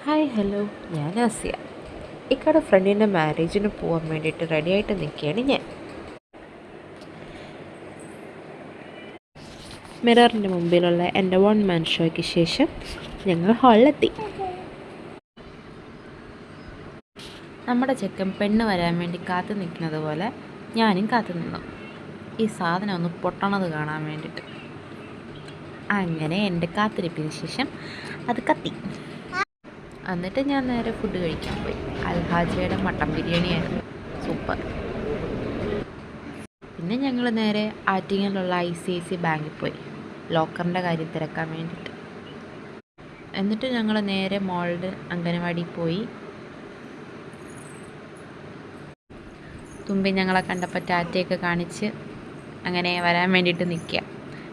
Hi hello, ഞാൻ ആസിയ. ഇക്കടെ ഫ്രണ്ടിൻ്റെ മാരേജിന് പോകാൻ വേണ്ടിയിട്ട് റെഡിയായിട്ട് നിൽക്കുകയാണ് ഞാൻ. മിററിൻ്റെ മുമ്പിലുള്ള എൻ്റെ വൺ മാൻ ഷോയ്ക്ക് ശേഷം ഞങ്ങൾ ഹാളിലെത്തി. നമ്മുടെ ചെക്കൻ പെണ്ണ് വരാൻ വേണ്ടി കാത്തു നിൽക്കുന്നത് പോലെ ഞാനും കാത്തു നിന്നു, ഈ സാധനം ഒന്ന് പൊട്ടണത് കാണാൻ വേണ്ടിയിട്ട്. അങ്ങനെ എൻ്റെ കാത്തിരിപ്പിന് ശേഷം അത് കത്തി. എന്നിട്ട് ഞാൻ നേരെ ഫുഡ് കഴിക്കാൻ പോയി. അൽഹാജയുടെ മട്ടൻ ബിരിയാണിയായിരുന്നു, സൂപ്പർ. പിന്നെ ഞങ്ങൾ നേരെ ആറ്റിങ്ങലുള്ള ICICI ബാങ്കിൽ പോയി ലോക്കറിൻ്റെ കാര്യം തിരക്കാൻ വേണ്ടിയിട്ട്. എന്നിട്ട് ഞങ്ങൾ നേരെ മോളുടെ അംഗനവാടി പോയി. തുമ്പി ഞങ്ങളെ കണ്ടപ്പോൾ ടാറ്റയൊക്കെ കാണിച്ച് അങ്ങനെ വരാൻ വേണ്ടിയിട്ട് നിൽക്കുക.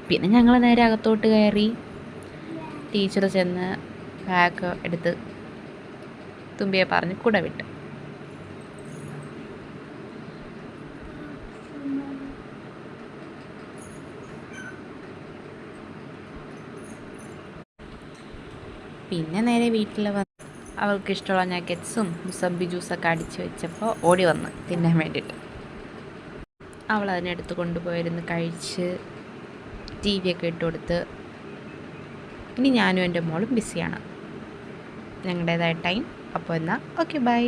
പിന്നെ ഞങ്ങൾ നേരെ അകത്തോട്ട് കയറി. ടീച്ചർ ചെന്ന് ബാഗ് എടുത്ത് തുമ്പിയെ പറഞ്ഞ് കുട വിട്ട്. പിന്നെ നേരെ വീട്ടിൽ വന്ന് അവൾക്ക് ഇഷ്ടമുള്ള നഗറ്റ്സും മുസംബി ജ്യൂസൊക്കെ അടിച്ച് വെച്ചപ്പോൾ ഓടി വന്ന് തിന്നാൻ വേണ്ടിയിട്ട്. അവൾ അതിനെടുത്ത് കൊണ്ടുപോയിരുന്ന് കഴിച്ച് TV ഒക്കെ ഇട്ട് കൊടുത്ത്. ഇനി ഞാനും എൻ്റെ മോളും ബിസിയാണ്, ഞങ്ങളുടേതായ ടൈം. അപ്പോൾ എന്നാൽ ഓക്കെ, ബൈ.